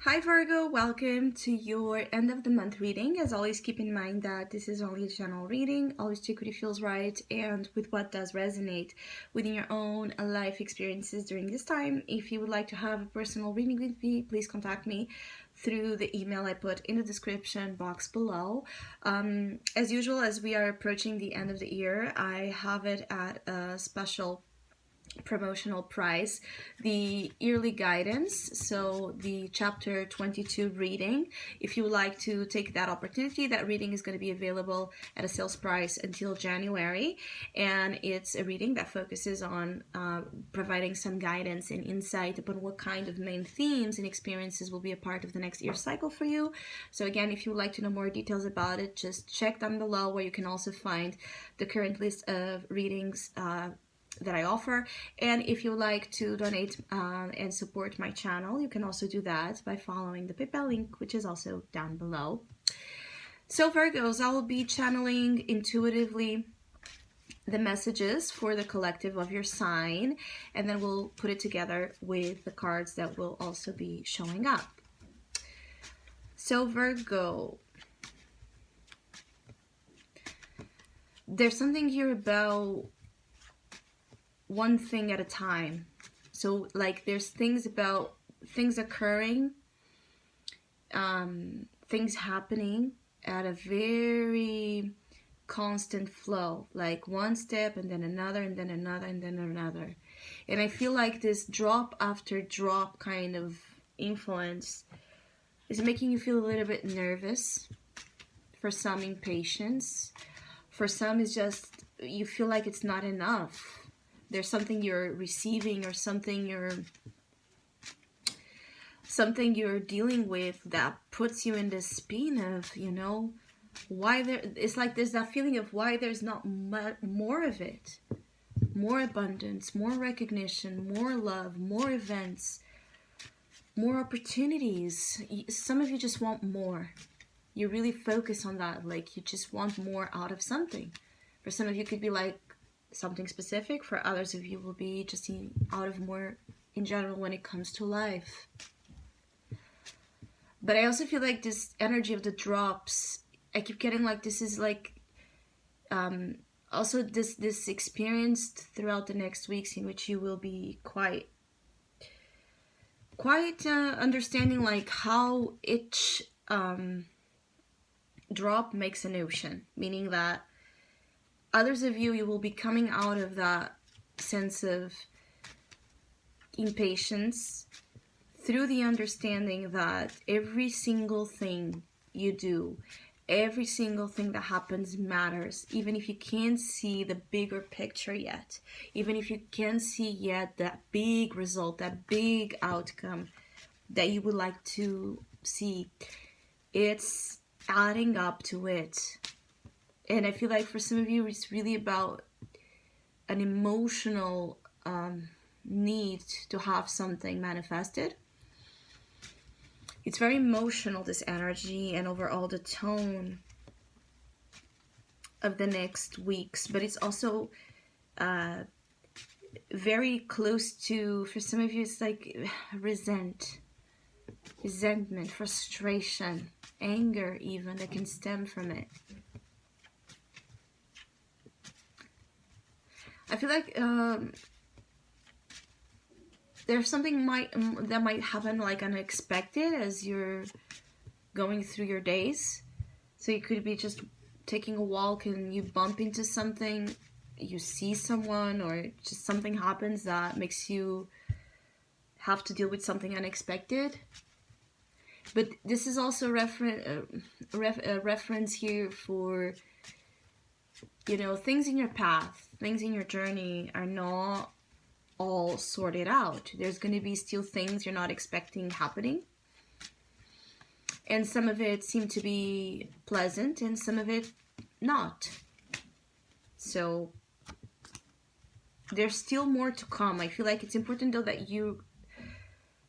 Hi Virgo, welcome to your end of the month reading. As always, keep in mind that this is only a general reading. Always take what it feels right and with what does resonate within your own life experiences during this time. If you would like to have a personal reading with me, please contact me through the email I put in the description box below. As usual, as we are approaching the end of the year, I have it at a special promotional price, the yearly guidance, so the chapter 22 reading. If you would like to take that opportunity, that reading is going to be available at a sales price until January, and it's a reading that focuses on providing some guidance and insight upon what kind of main themes and experiences will be a part of the next year cycle for you. So again, if you would like to know more details about it, just check down below, where you can also find the current list of readings that I offer. And if you would like to donate and support my channel, you can also do that by following the PayPal link, which is also down below. So Virgos, I will be channeling intuitively the messages for the collective of your sign, and then we'll put it together with the cards that will also be showing up. So Virgo, there's something here about one thing at a time. So like there's things about things occurring, things happening at a very constant flow, like one step and then another and then another and then another. And I feel like this drop after drop kind of influence is making you feel a little bit nervous, for some impatience, for some it's just you feel like it's not enough. There's something you're receiving or something you're dealing with that puts you in this spin of, you know, why there, it's like there's that feeling of why there's not more of it. More abundance, more recognition, more love, more events, more opportunities. Some of you just want more. You really focus on that, like you just want more out of something. For some of you, it could be like something specific. For others of you, will be just out of more in general when it comes to life. But I also feel like this energy of the drops, I keep getting like this is like also this experience throughout the next weeks, in which you will be quite understanding like how each drop makes an ocean, meaning that others of you will be coming out of that sense of impatience through the understanding that every single thing you do, every single thing that happens matters, even if you can't see the bigger picture yet, even if you can't see yet that big result, that big outcome that you would like to see. It's adding up to it. And I feel like for some of you, it's really about an emotional need to have something manifested. It's very emotional, this energy, and overall the tone of the next weeks. But it's also very close to, for some of you, it's like resentment, frustration, anger even, that can stem from it. I feel like there's something that might happen like unexpected as you're going through your days. So you could be just taking a walk and you bump into something, you see someone, or just something happens that makes you have to deal with something unexpected. But this is also a reference here for, you know, things in your path, things in your journey are not all sorted out. There's going to be still things you're not expecting happening. And some of it seem to be pleasant and some of it not. So there's still more to come. I feel like it's important though that you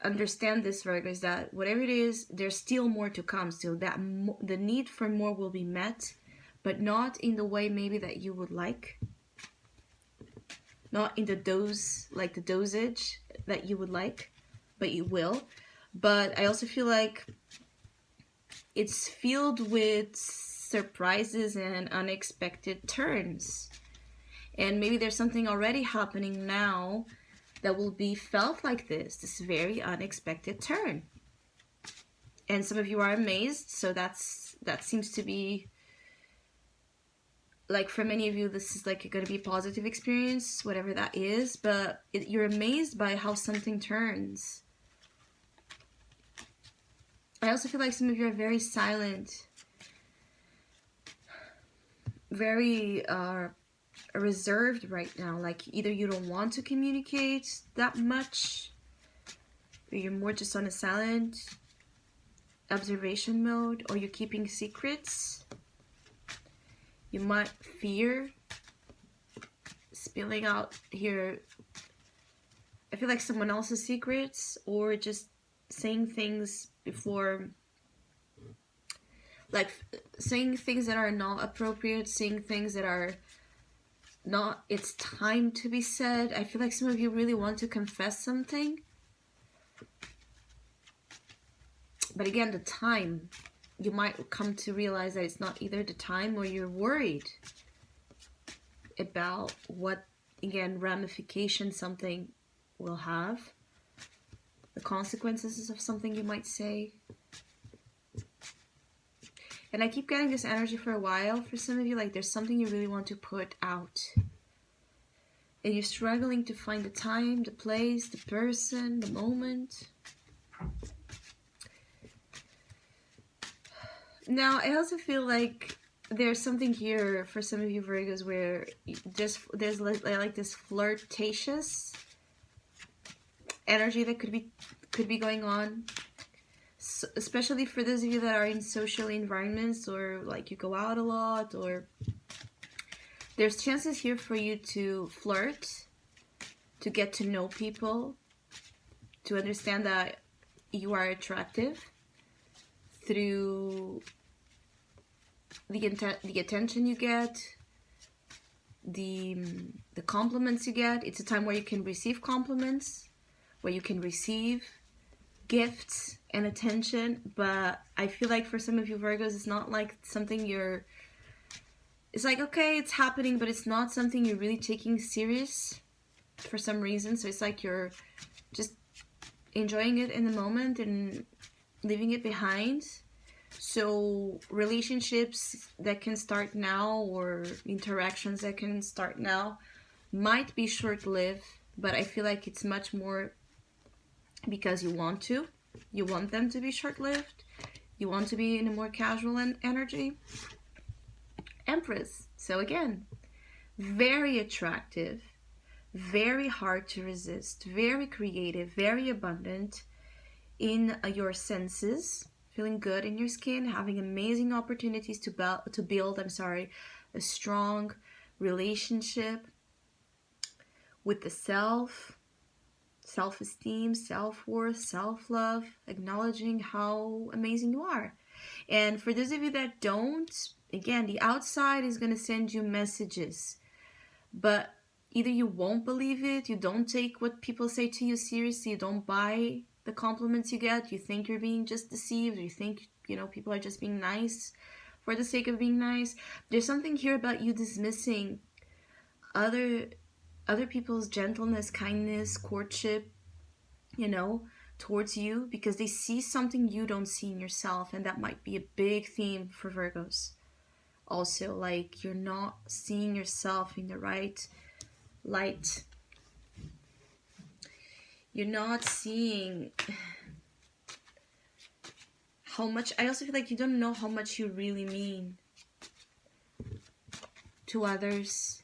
understand this, Virgo, is that whatever it is, there's still more to come. So that the need for more will be met, but not in the way maybe that you would like. Not in the dose, like the dosage that you would like, but you will. But I also feel like it's filled with surprises and unexpected turns. And maybe there's something already happening now that will be felt like this very unexpected turn. And some of you are amazed, so that seems to be, like, for many of you, this is like going to be a positive experience, whatever that is, but you're amazed by how something turns. I also feel like some of you are very silent, very reserved right now. Like, either you don't want to communicate that much, or you're more just on a silent observation mode, or you're keeping secrets. You might fear spilling out here, I feel like, someone else's secrets, or just saying things before, like saying things that are not appropriate, saying things that are not it's time to be said. I feel like some of you really want to confess something, but again, the time, you might come to realize that it's not either the time, or you're worried about what, again, ramifications something will have, the consequences of something you might say. And I keep getting this energy for a while for some of you, like there's something you really want to put out, and you're struggling to find the time, the place, the person, the moment. Now, I also feel like there's something here for some of you Virgos where there's like this flirtatious energy that could be going on, so, especially for those of you that are in social environments, or like you go out a lot, or there's chances here for you to flirt, to get to know people, to understand that you are attractive through the attention you get, the compliments you get. It's a time where you can receive compliments, where you can receive gifts and attention. But I feel like for some of you Virgos, it's not like something it's like, okay, it's happening, but it's not something you're really taking serious for some reason. So it's like you're just enjoying it in the moment and leaving it behind. So relationships that can start now, or interactions that can start now, might be short-lived, but I feel like it's much more because you want them to be short-lived. You want to be in a more casual energy. Empress. So again, very attractive, very hard to resist, very creative, very abundant in your senses, feeling good in your skin, having amazing opportunities to build a strong relationship with the self-esteem, self-worth, self-love, acknowledging how amazing you are. And for those of you that don't, again, the outside is going to send you messages, but either you won't believe it, you don't take what people say to you seriously, you don't buy the compliments you get, you think you're being just deceived, or you think, people are just being nice for the sake of being nice. There's something here about you dismissing other people's gentleness, kindness, courtship, towards you, because they see something you don't see in yourself. And that might be a big theme for Virgos. Also, like, you're not seeing yourself in the right light. You're not seeing how much, I also feel like you don't know how much you really mean to others.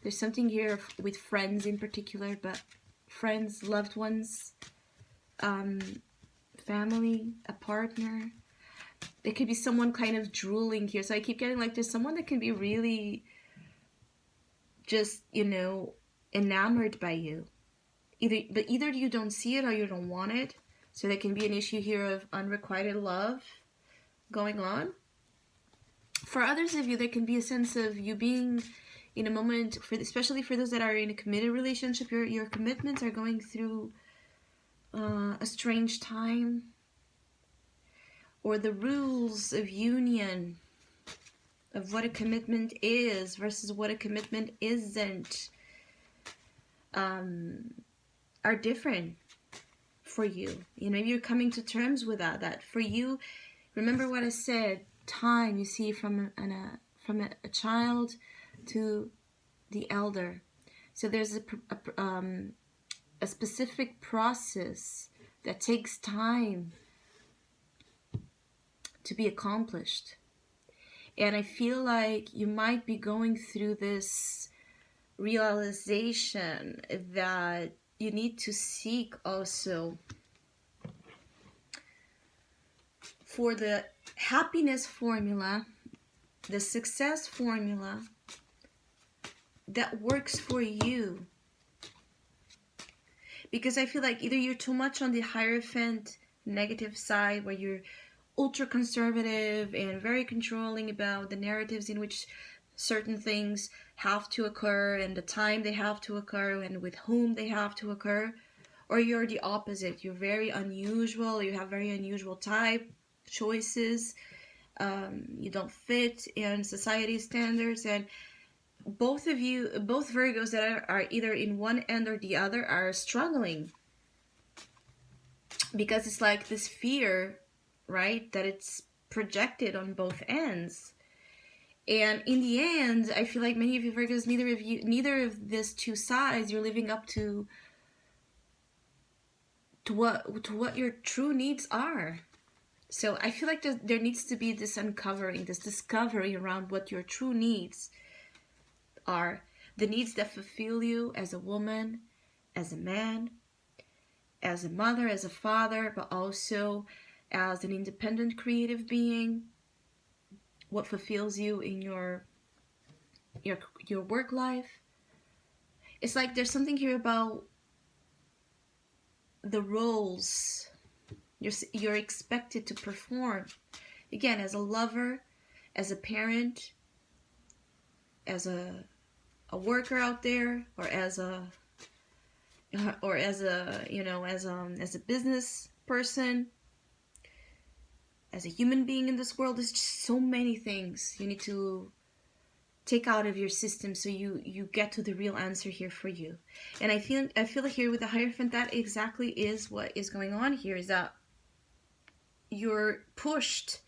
There's something here with friends in particular, but friends, loved ones, family, a partner. There could be someone kind of drooling here. So I keep getting like there's someone that can be really just, enamored by you. Either you don't see it or you don't want it. So there can be an issue here of unrequited love going on. For others of you, there can be a sense of you being in a moment, especially for those that are in a committed relationship, your commitments are going through a strange time, or the rules of union, of what a commitment is versus what a commitment isn't, are different for you. You know, you're coming to terms with that for you. Remember what I said, time, you see, from a child to the elder. So there's a specific process that takes time to be accomplished. And I feel like you might be going through this realization that you need to seek also for the happiness formula, the success formula that works for you. Because I feel like either you're too much on the Hierophant negative side, where you're ultra conservative and very controlling about the narratives in which certain things have to occur and the time they have to occur and with whom they have to occur, or you're the opposite. You're very unusual, you have very unusual type choices, you don't fit in society's standards. And both of you, both Virgos that are either in one end or the other, are struggling, because it's like this fear, right, that it's projected on both ends. And in the end, I feel like many of you Virgos, neither of these two sides, you're living up to what your true needs are. So I feel like there needs to be this uncovering, this discovery around what your true needs are. The needs that fulfill you as a woman, as a man, as a mother, as a father, but also as an independent creative being. What fulfills you in your work life. It's like there's something here about the roles you're expected to perform. Again, as a lover, as a parent, as a worker out there, or as a business person, as a human being in this world. There's just so many things you need to take out of your system so you get to the real answer here for you. And I feel here with the Hierophant, that exactly is what is going on here, is that you're pushed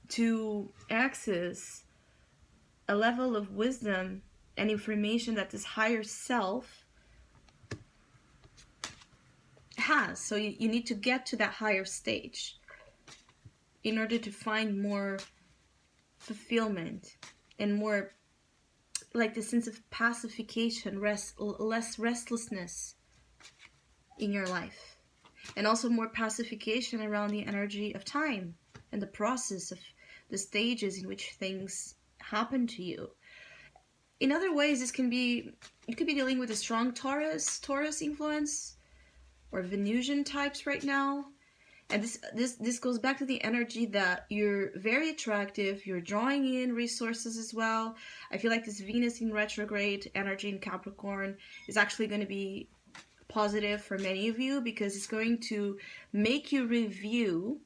to access a level of wisdom and information that this higher self has. So you need to get to that higher stage in order to find more fulfillment and more like the sense of pacification, less restlessness in your life, and also more pacification around the energy of time and the process of the stages in which things happen to you. In other ways, you could be dealing with a strong Taurus influence, or Venusian types right now. And this goes back to the energy that you're very attractive, you're drawing in resources as well. I feel like this Venus in retrograde energy in Capricorn is actually going to be positive for many of you, because it's going to make you review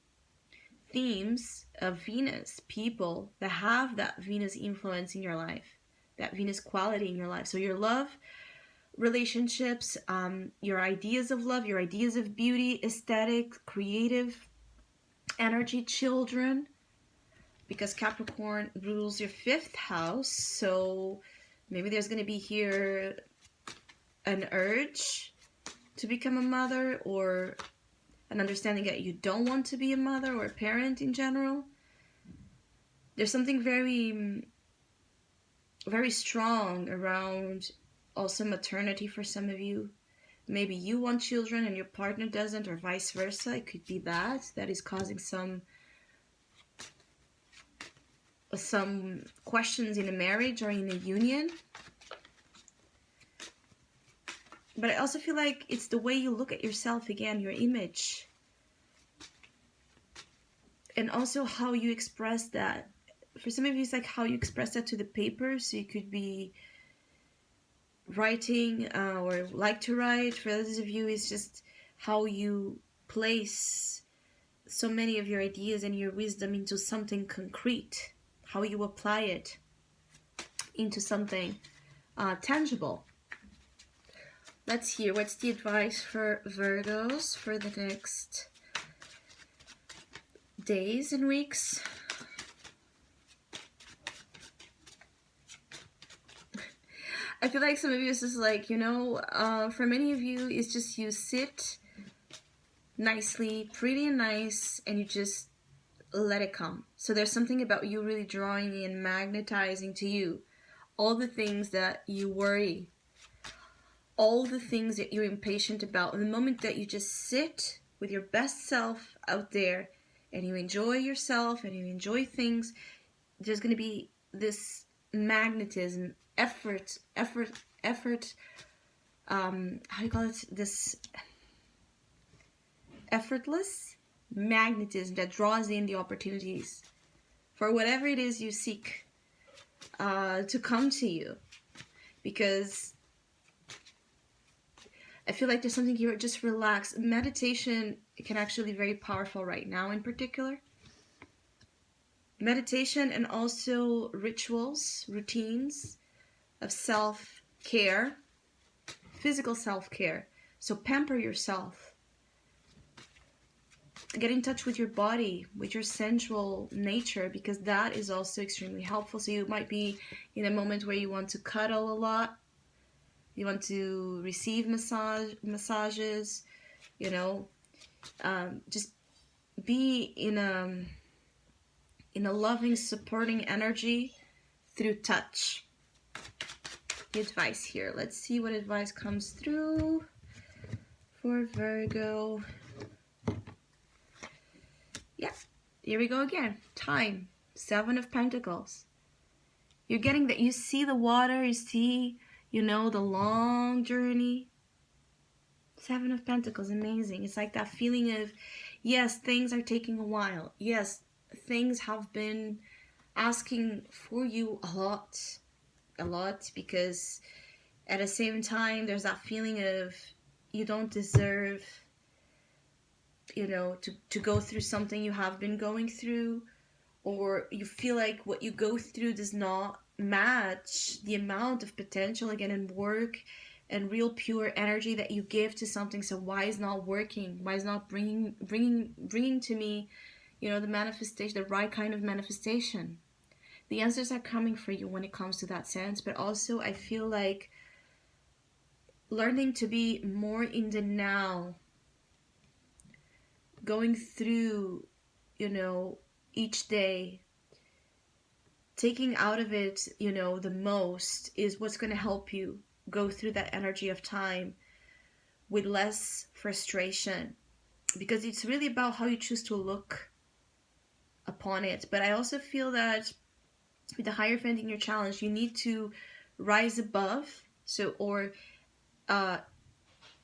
themes of Venus, people that have that Venus influence in your life, that Venus quality in your life. So your love relationships, your ideas of love, your ideas of beauty, aesthetic, creative energy, children, because Capricorn rules your 5th house. So maybe there's going to be here an urge to become a mother, or an understanding that you don't want to be a mother or a parent in general. There's something very, very strong around also maternity for some of you. Maybe you want children and your partner doesn't, or vice versa. It could be that is causing some questions in a marriage or in a union. But I also feel like it's the way you look at yourself, again, your image. And also how you express that. For some of you, it's like how you express that to the paper. So you could be writing or like to write. For others of you, it's just how you place so many of your ideas and your wisdom into something concrete, how you apply it into something tangible. Let's hear what's the advice for Virgos for the next days and weeks. I feel like some of you is just like, you know, for many of you, it's just you sit nicely, pretty and nice, and you just let it come. So there's something about you really drawing in, magnetizing to you all the things that you worry, all the things that you're impatient about. And the moment that you just sit with your best self out there and you enjoy yourself and you enjoy things, there's going to be this magnetism, effort, how do you call it? This effortless magnetism that draws in the opportunities for whatever it is you seek to come to you. Because I feel like there's something here, just relax. Meditation can actually be very powerful right now in particular. Meditation and also rituals, routines of self-care, physical self-care. So pamper yourself. Get in touch with your body, with your sensual nature, because that is also extremely helpful. So you might be in a moment where you want to cuddle a lot. You want to receive massages, you know, just be in a loving, supporting energy through touch. The advice here. Let's see what advice comes through for Virgo. Yeah, here we go again. Time. 7 of Pentacles. You're getting that. You see the water. You see, you know, the long journey. 7 of Pentacles. Amazing. It's like that feeling of, yes, things are taking a while. Yes, things have been asking for you a lot, because at the same time, there's that feeling of you don't deserve, you know, to go through something you have been going through, or you feel like what you go through does not match the amount of potential, again, and work and real pure energy that you give to something. So why is not working? Why is not bringing to me, you know, the manifestation, the right kind of manifestation? The answers are coming for you when it comes to that sense. But also I feel like learning to be more in the now, going through, you know, each day, taking out of it, you know, the most is what's going to help you go through that energy of time with less frustration, because it's really about how you choose to look upon it. But I also feel that with the Hierophant in your challenge, you need to rise above, so, or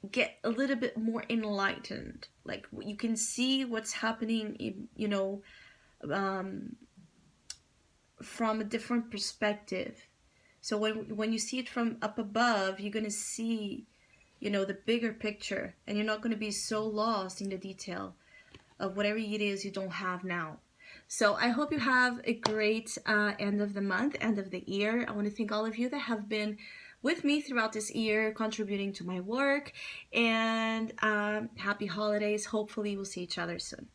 get a little bit more enlightened. Like, you can see what's happening in, you know, from a different perspective. So when you see it from up above, you're going to see, you know, the bigger picture, and you're not going to be so lost in the detail of whatever it is you don't have now. So I hope you have a great end of the month, end of the year. I want to thank all of you that have been with me throughout this year, contributing to my work, and happy holidays. Hopefully we'll see each other soon.